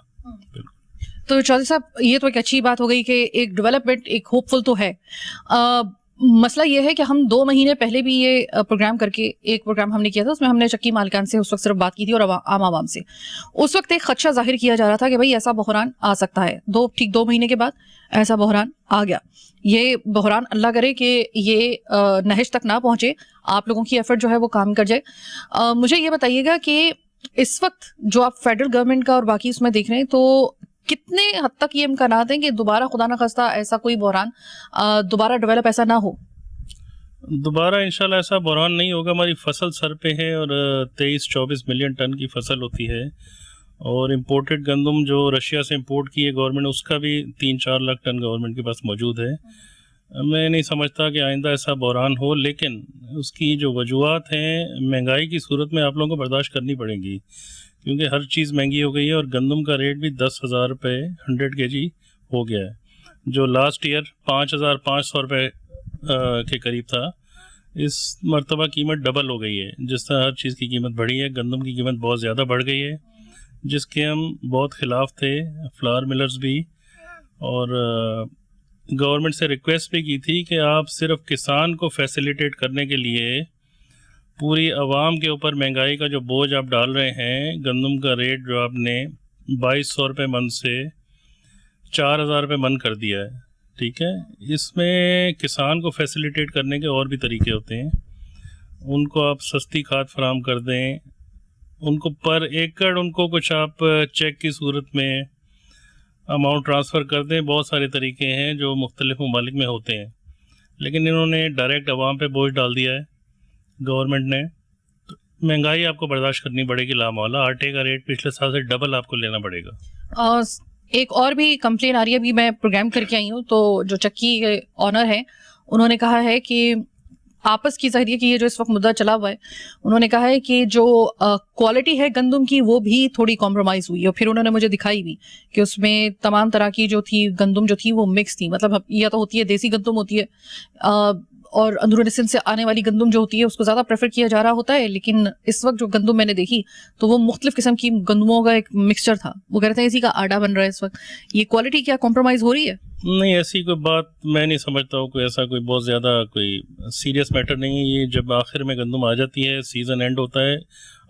तो चौधरी साहब, ये तो एक अच्छी बात हो गई कि एक डेवलपमेंट, एक होपफुल तो है। मसला ये है कि हम 2 महीने पहले भी ये प्रोग्राम करके एक प्रोग्राम हमने किया था, उसमें हमने चक्की मालिकान से उस वक्त सिर्फ बात की थी और आम आवाम से। उस वक्त एक खदशा जाहिर किया जा रहा था कि भाई ऐसा बहरान आ सकता है। 2 महीने के बाद ऐसा बहरान आ गया। ये बहरान अल्लाह करे कि ये नहज तक ना पहुंचे, आप लोगों की एफर्ट जो है वो काम कर जाए। मुझे ये बताइएगा कि इस वक्त जो आप फेडरल गवर्नमेंट का और बाकी उसमें देख रहे हैं, तो कितने हद तक ये इम्कानात हैं कि दोबारा खुदा न खास्ता ऐसा कोई बहरान दोबारा डेवलप ऐसा ना हो? दोबारा इंशाल्लाह ऐसा बहरान नहीं होगा। हमारी फसल सर पे है और 23-24 मिलियन टन की फसल होती है और इम्पोर्टेड गंदम जो रशिया से इंपोर्ट की है गवर्नमेंट, उसका भी 3-4 लाख टन गवर्नमेंट के पास मौजूद है। मैं नहीं समझता कि आइंदा ऐसा बहरान हो, लेकिन उसकी जो वजूहत हैं, महंगाई की सूरत में आप लोगों को बर्दाश्त करनी पड़ेगी, क्योंकि हर चीज़ महंगी हो गई है और गंदम का रेट भी 10,000 रुपये 100 kg हो गया है, जो लास्ट ईयर 5,500 रुपये के करीब था। इस मरतबा कीमत डबल हो गई है। जिस तरह हर चीज़ की कीमत बढ़ी है, गंदम की कीमत बहुत ज़्यादा बढ़ गई है, जिसके हम बहुत ख़िलाफ़ थे, फ्लावर मिलर्स भी, और गवर्नमेंट से रिक्वेस्ट भी की थी कि आप सिर्फ किसान को फैसिलिटेट करने के लिए पूरी आवाम के ऊपर महंगाई का जो बोझ आप डाल रहे हैं, गंदम का रेट जो आपने 2200 रुपये मन से 4,000 रुपये मन कर दिया है, ठीक है। इसमें किसान को फैसिलिटेट करने के और भी तरीके होते हैं। उनको आप सस्ती खाद फराम कर दें, उनको पर एकड़ उनको कुछ आप चेक की सूरत में अमाउंट ट्रांसफ़र कर दें। बहुत सारे तरीके हैं जो मुख्तलिफ ममालिक में होते हैं, लेकिन इन्होंने डायरेक्ट आवाम पे बोझ डाल दिया है गवर्नमेंट ने। तो महंगाई आपको बर्दाश्त करनी पड़ेगी लामौला। आटे का रेट पिछले साल से डबल आपको लेना पड़ेगा। एक और भी कंप्लेन आ रही है, अभी मैं प्रोग्राम करके आई हूँ, तो जो चक्की के ऑनर है उन्होंने कहा है कि आपस की ज़रिए कि ये जो इस वक्त मुद्दा चला हुआ है, उन्होंने कहा है कि जो क्वालिटी है गंदम की वो भी थोड़ी कॉम्प्रोमाइज़ हुई है। और फिर उन्होंने मुझे दिखाई भी कि उसमें तमाम तरह की जो थी गंदम जो थी वो मिक्स थी। मतलब यह तो होती है देसी गंदम होती है, और अंदरूनी सिंध से आने वाली गंदम जो होती है उसको ज़्यादा प्रेफर किया जा रहा होता है। लेकिन इस वक्त जो गंदम मैंने देखी तो वो मुख्तलिफ किस्म की गंदमों का एक मिक्सचर था। वो कह रहे थे इसी का आटा बन रहा है इस वक्त। ये क्वालिटी क्या कॉम्प्रोमाइज़ हो रही है? नहीं, ऐसी कोई बात मैं नहीं समझता हूँ। कोई ऐसा कोई बहुत ज़्यादा कोई सीरियस मैटर नहीं है। ये जब आखिर में गंदम आ जाती है, सीज़न एंड होता है,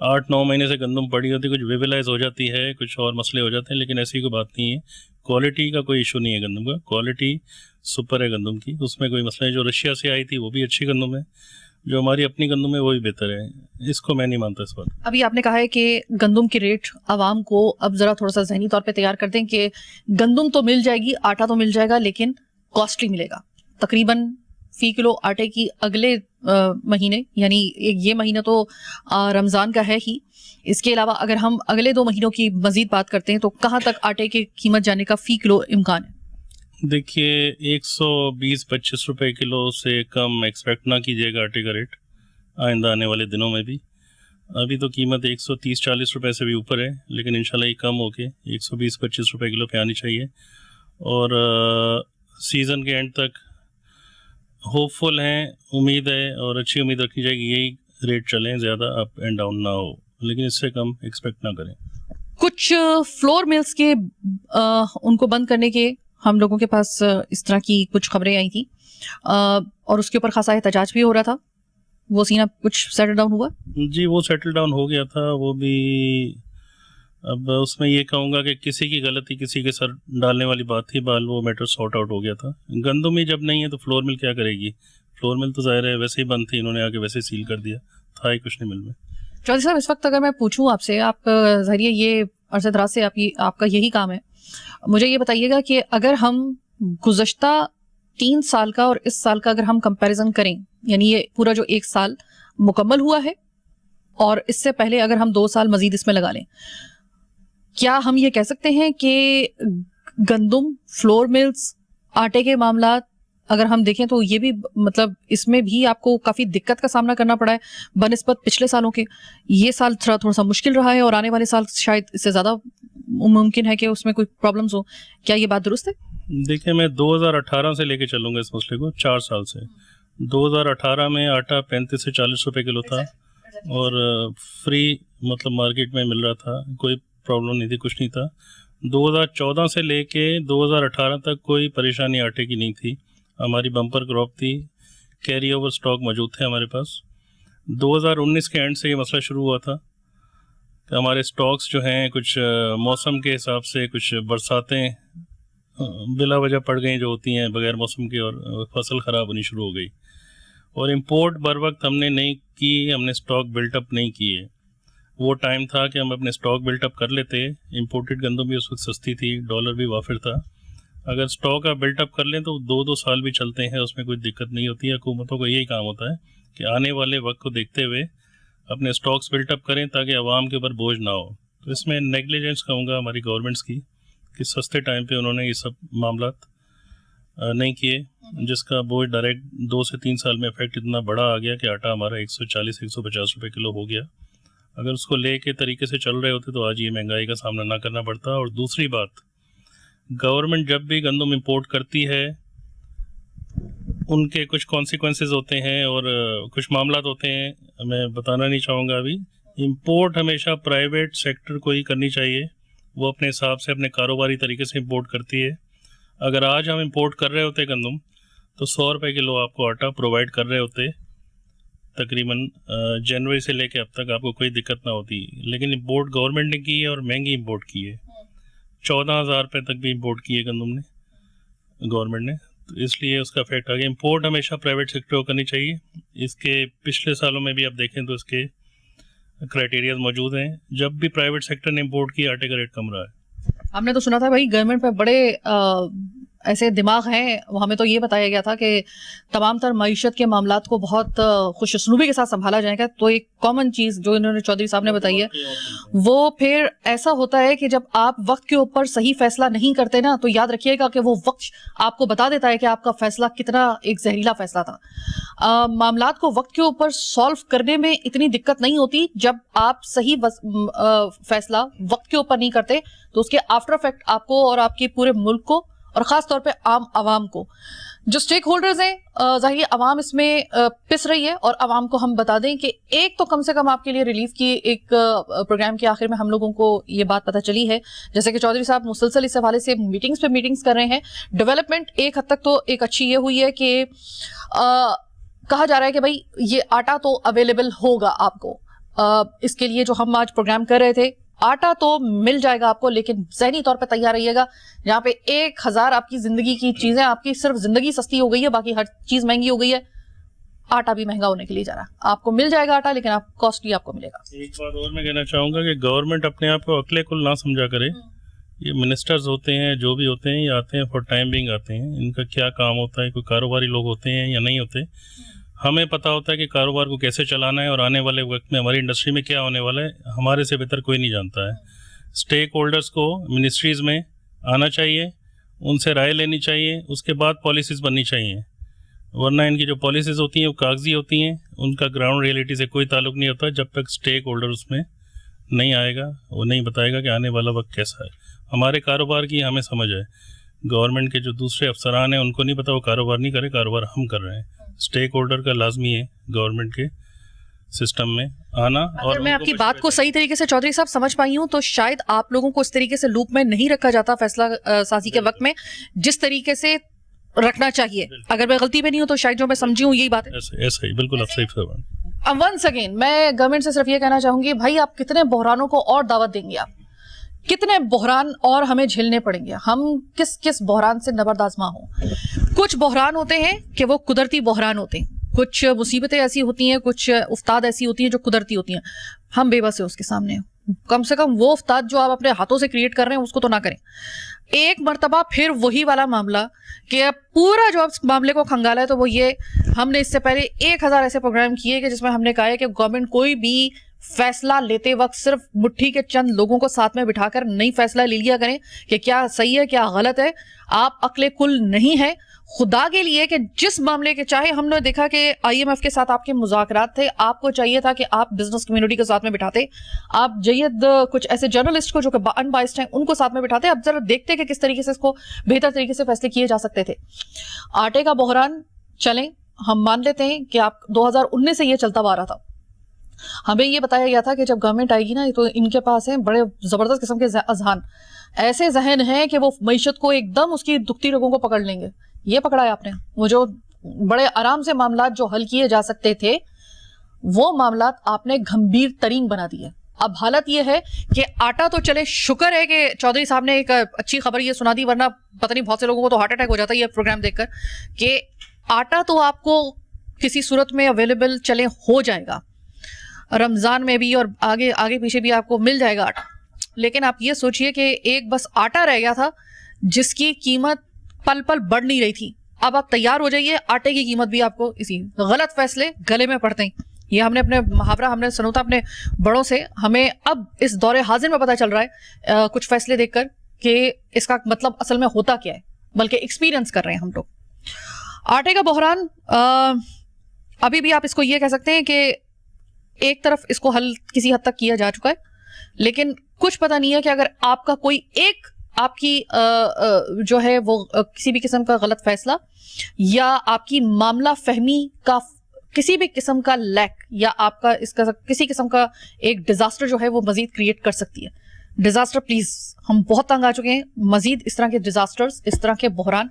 8-9 महीने से गंदम पड़ी होती है, कुछ विविलाइज हो जाती है, कुछ और मसले हो जाते हैं, लेकिन ऐसी कोई बात नहीं है। क्वालिटी का कोई इशू नहीं है गंदम का, क्वालिटी सुपर है गंदम की, उसमें कोई मसला नहीं। जो रशिया से आई थी वो भी अच्छी गंदम है, जो हमारी अपनी गंदम है वो भी बेहतर है। इसको मैं नहीं मानता इस बात। अभी आपने कहा है कि गंदम की रेट आवाम को अब ज़रा थोड़ा सा जहनी तौर पे तैयार कर दें कि गंदम तो मिल जाएगी, आटा तो मिल जाएगा, लेकिन कॉस्टली मिलेगा। तकरीबन फ़ी किलो आटे की अगले महीने, यानी ये महीना तो रमज़ान का है ही, इसके अलावा अगर हम अगले 2 महीनों की मज़ीद बात करते हैं तो कहाँ तक आटे की कीमत जाने का फ़ी किलो इम्कान है? देखिए, 120-25 रुपये किलो से कम एक्सपेक्ट ना कीजिएगा आटे का रेट आइंदा आने वाले दिनों में भी। अभी तो कीमत 130-40 रुपये से भी ऊपर है, लेकिन इंशाल्लाह ये कम होके 120-25 रुपये किलो पे आनी चाहिए। और सीज़न के एंड तक होपफुल हैं, उम्मीद है और अच्छी उम्मीद रखी जाएगी यही रेट चलें, ज़्यादा अप एंड डाउन ना हो, लेकिन इससे कम एक्सपेक्ट ना करें। कुछ फ्लोर मिल्स के उनको बंद करने के हम लोगों के पास इस तरह की कुछ खबरें आई थी, और उसके ऊपर खासा एहतजाज भी हो रहा था। वो सीन अब कुछ सेटल डाउन हुआ? जी, वो सेटल डाउन हो गया था। वो भी अब उसमें ये कहूँगा कि किसी की गलती किसी के सर डालने वाली बात थी, बाल वो मैटर सॉर्ट आउट हो गया था। गंदम ही जब नहीं है तो फ्लोर मिल क्या करेगी? फ्लोर मिल तो ज़ाहिर है वैसे ही बंद थी, इन्होंने आके वैसे सील कर दिया, था ही कुछ नहीं मिल में। चौधरी साहब, इस वक्त अगर मैं पूछूं आपसे, आप ज़रिए ये अरसे दराज से आपका यही काम है, मुझे ये बताइएगा कि अगर हम गुज़श्ता 3 साल का और इस साल का अगर हम कंपैरिजन करें, यानी ये पूरा जो 1 साल मुकम्मल हुआ है और इससे पहले अगर हम 2 साल मजीद इसमें लगा लें, क्या हम ये कह सकते हैं कि गंदम, फ्लोर मिल्स, आटे के मामला अगर हम देखें तो ये भी मतलब इसमें भी आपको काफ़ी दिक्कत का सामना करना पड़ा है बनिस्बत पिछले सालों के। ये साल थोड़ा सा मुश्किल रहा है और आने वाले साल शायद इससे ज़्यादा मुमकिन है कि उसमें कोई प्रॉब्लम्स हो। क्या ये बात दुरुस्त है? देखिए, मैं 2018 से लेके चलूँगा इस मसले को, 4 साल से। 2018 में आटा 35 से 40 रुपए किलो था और फ्री मतलब मार्केट में मिल रहा था, कोई प्रॉब्लम नहीं थी, कुछ नहीं था। 2014 से लेके 2018 तक कोई परेशानी आटे की नहीं थी। हमारी बम्पर क्रॉप थी, कैरी ओवर स्टॉक मौजूद थे हमारे पास। 2019 के एंड से ये मसला शुरू हुआ था कि हमारे स्टॉक्स जो हैं कुछ मौसम के हिसाब से, कुछ बरसातें बिला वजह पड़ गई जो होती हैं बगैर मौसम के, और फसल ख़राब होनी शुरू हो गई और इम्पोर्ट बर वक्त हमने नहीं की, हमने स्टॉक बिल्टअप नहीं किए। वो टाइम था कि हम अपने स्टॉक बिल्टअप कर लेते। इम्पोर्टेड गंदम भी उस वक्त सस्ती थी, डॉलर भी वाफिर था। अगर स्टॉक आप बिल्टअप कर लें तो 2-2 साल भी चलते हैं, उसमें कोई दिक्कत नहीं होती है। हुकूमतों का यही काम होता है कि आने वाले वक्त को देखते हुए अपने स्टॉक्स बिल्टअप करें ताकि आवाम के ऊपर बोझ ना हो। तो इसमें नेग्लिजेंस कहूँगा हमारी गवर्नमेंट्स की कि सस्ते टाइम पे उन्होंने ये सब मामलात नहीं किए, जिसका बोझ डायरेक्ट 2 से 3 साल में इफेक्ट इतना बड़ा आ गया कि आटा हमारा 140-150 रुपये किलो हो गया। अगर उसको ले के तरीके से चल रहे होते तो आज ये महंगाई का सामना ना करना पड़ता। और दूसरी बात, गवर्नमेंट जब भी गंदम इंपोर्ट करती है उनके कुछ कॉन्सिक्वेंसेस होते हैं और कुछ मामलात होते हैं, मैं बताना नहीं चाहूँगा अभी। इंपोर्ट हमेशा प्राइवेट सेक्टर को ही करनी चाहिए, वो अपने हिसाब से अपने कारोबारी तरीके से इंपोर्ट करती है। अगर आज हम इंपोर्ट कर रहे होते गंदम तो 100 रुपये किलो आपको आटा प्रोवाइड कर रहे होते, तकरीबन जनवरी से लेके अब तक आपको कोई दिक्कत ना होती। लेकिन इंपोर्ट गवर्नमेंट ने की है और महंगी इंपोर्ट की है, 14,000 रुपये तक भी इंपोर्ट की है गंदम ने, गवर्नमेंट ने, तो इसलिए उसका इफेक्ट आ गया। इंपोर्ट हमेशा प्राइवेट सेक्टर को करनी चाहिए। इसके पिछले सालों में भी आप देखें तो इसके क्राइटेरियाज मौजूद हैं। जब भी प्राइवेट सेक्टर ने इंपोर्ट किया आटे का रेट कम रहा है। हमने तो सुना था भाई गवर्नमेंट पे बड़े ऐसे दिमाग हैं, हमें तो ये बताया गया था कि तमाम तर मईशत के मामलात को बहुत खुशउस्लूबी के साथ संभाला जाएगा। तो एक कॉमन चीज जो इन्होंने चौधरी साहब ने बताई है वो फिर ऐसा होता है कि जब आप वक्त के ऊपर सही फैसला नहीं करते ना, तो याद रखिएगा कि वो वक्त आपको बता देता है कि आपका फैसला कितना एक जहरीला फैसला था। मामलात को वक्त के ऊपर सॉल्व करने में इतनी दिक्कत नहीं होती, जब आप सही फैसला वक्त के ऊपर नहीं करते तो उसके आफ्टर इफेक्ट आपको और आपके पूरे मुल्क को और खास तौर पे आम आवाम को, जो स्टेक होल्डर्स हैं, जाहिर आवाम इसमें पिस रही है। और आवाम को हम बता दें कि एक तो कम से कम आपके लिए रिलीफ की एक प्रोग्राम के आखिर में हम लोगों को ये बात पता चली है, जैसे कि चौधरी साहब मुसलसल इस हवाले से मीटिंग्स पे मीटिंग्स कर रहे हैं। डेवलपमेंट एक हद तक तो एक अच्छी ये हुई है कि कहा जा रहा है कि भाई ये आटा तो अवेलेबल होगा आपको। इसके लिए जो हम आज प्रोग्राम कर रहे थे, आटा तो मिल जाएगा आपको, लेकिन ज़हनी तौर पे तैयार रहिएगा। जहाँ पे 1000 आपकी जिंदगी की चीजें, आपकी सिर्फ जिंदगी सस्ती हो गई है, बाकी हर चीज महंगी हो गई है, आटा भी महंगा होने के लिए जा रहा है। आपको मिल जाएगा आटा, लेकिन आप कॉस्टली आपको मिलेगा। एक बात और मैं कहना चाहूँगा कि गवर्नमेंट अपने आप को अकले कुल ना समझा करे। ये मिनिस्टर्स होते हैं, जो भी होते हैं, ये आते हैं फॉर टाइम बिंग आते हैं। इनका क्या काम होता है, कोई कारोबारी लोग होते हैं या नहीं होते। हमें पता होता है कि कारोबार को कैसे चलाना है और आने वाले वक्त में हमारी इंडस्ट्री में क्या होने वाला है, हमारे से बेहतर कोई नहीं जानता है। स्टेक होल्डर्स को मिनिस्ट्रीज़ में आना चाहिए, उनसे राय लेनी चाहिए, उसके बाद पॉलिसीज़ बननी चाहिए। वरना इनकी जो पॉलिसीज़ होती हैं वो कागजी होती हैं, उनका ग्राउंड रियलिटी से कोई ताल्लुक नहीं होता जब तक स्टेक होल्डर उसमें नहीं आएगा, वो नहीं बताएगा कि आने वाला वक्त कैसा है। हमारे कारोबार की हमें समझ है, गवर्नमेंट के जो दूसरे अफसरान हैं उनको नहीं पता, वो कारोबार नहीं करे, कारोबार हम कर रहे हैं। स्टेक होल्डर का लाजमी है गवर्नमेंट के सिस्टम में आना। और मैं आपकी बात को सही तरीके से चौधरी साहब समझ पाई हूँ तो शायद आप लोगों को इस तरीके से लूप में नहीं रखा जाता फैसला साजी के वक्त में, जिस तरीके से रखना चाहिए। अगर मैं गलती पे नहीं हूँ तो शायद जो मैं समझी हूँ यही बात है। ऐसा ही बिल्कुल आप सही फरमाएं। वंस अगेन मैं गवर्नमेंट से सिर्फ ये कहना चाहूंगी, भाई आप कितने बहरानों को और दावत देंगे, आप कितने बहरान और हमें झेलने पड़ेंगे, हम किस किस बहरान से नबरदाजमा हो। कुछ बहरान होते हैं कि वो कुदरती बहरान होते हैं, कुछ मुसीबतें ऐसी होती हैं, कुछ उफ्ताद ऐसी होती हैं जो कुदरती होती हैं, हम बेबस है उसके सामने। कम से कम वो उफ्ताद जो आप अपने हाथों से क्रिएट कर रहे हैं उसको तो ना करें। एक मर्तबा फिर वही वाला मामला कि अब पूरा जो आप मामले को खंगाला है, तो वो ये, हमने इससे पहले 1000 ऐसे प्रोग्राम किए कि जिसमें हमने कहा है कि गवर्नमेंट कोई भी फैसला लेते वक्त सिर्फ मुट्ठी के चंद लोगों को साथ में बिठाकर नहीं फैसला ले लिया करें कि क्या सही है क्या गलत है। आप अक्ले कुल नहीं है खुदा के लिए कि जिस मामले के, चाहे हमने देखा कि IMF के साथ आपके मुज़ाकरात थे, आपको चाहिए था कि आप बिजनेस कम्युनिटी के साथ में बिठाते, आप जयद कुछ ऐसे जर्नलिस्ट को जो कि अनबाइस्ड हैं उनको साथ में बिठाते, अब जरा देखते कि किस तरीके से इसको बेहतर तरीके से फैसले किए जा सकते थे। आटे का बहरान चलें, हम मान लेते हैं कि आप 2019 से ये चलता आ रहा था। हमें ये बताया गया था कि जब गवर्नमेंट आएगी ना तो इनके पास है बड़े जबरदस्त किस्म के अजहान, ऐसे जहन हैं कि वो मईशत को एकदम उसकी दुखती रगों को पकड़ लेंगे। ये पकड़ा है आपने, वो जो बड़े आराम से मामला जो हल किए जा सकते थे वो मामला आपने गंभीर तरीन बना दिए। अब हालत ये है कि आटा तो चले, शुक्र है कि चौधरी साहब ने एक अच्छी खबर ये सुना दी, वरना पता नहीं बहुत से लोगों को तो हार्ट अटैक हो जाता है ये प्रोग्राम देखकर, कि आटा तो आपको किसी सूरत में अवेलेबल चले हो जाएगा, रमजान में भी और आगे आगे पीछे भी आपको मिल जाएगा आटा। लेकिन आप ये सोचिए कि एक बस आटा रह गया था जिसकी कीमत पल पल बढ़ नहीं रही थी। अब आप तैयार हो जाइए, आटे की कीमत भी आपको इसी गलत फैसले गले में पड़ते हैं। ये हमने अपने मुहावरा हमने सुना था अपने बड़ों से, हमें अब इस दौरे हाजिर में पता चल रहा है कुछ फैसले देखकर कि इसका मतलब असल में होता क्या है, बल्कि एक्सपीरियंस कर रहे हैं हम लोग। आटे का बहरान अभी भी आप इसको ये कह सकते हैं कि एक तरफ इसको हल किसी हद तक किया जा चुका है, लेकिन कुछ पता नहीं है कि अगर आपका कोई एक आपकी जो है वो किसी भी किस्म का गलत फैसला या आपकी मामला फहमी का किसी भी किस्म का लैक या आपका इसका किसी किस्म का एक डिजास्टर जो है वो मजीद क्रिएट कर सकती है। डिजास्टर प्लीज, हम बहुत तंग आ चुके हैं, मजीद इस तरह के डिजास्टर्स, इस तरह के बहरान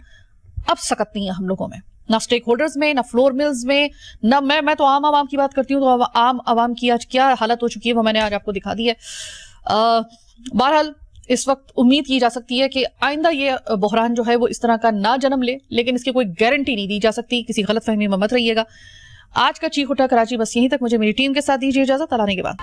अब सकत नहीं है हम लोगों में, ना स्टेक होल्डर्स में, ना फ्लोर मिल्स में, ना मैं तो आम आवाम की बात करती हूँ, तो आम आवाम की आज क्या हालत हो चुकी है वो मैंने आज आपको दिखा दी है। बहरहाल इस वक्त उम्मीद की जा सकती है कि आइंदा ये बहरान जो है वो इस तरह का ना जन्म ले, लेकिन इसकी कोई गारंटी नहीं दी जा सकती। किसी गलत फहमी में मत रहिएगा। आज का चीख उठा कराची बस यहीं तक। मुझे मेरी टीम के साथ दीजिए इजाजत। अल्लाह ने के बाद।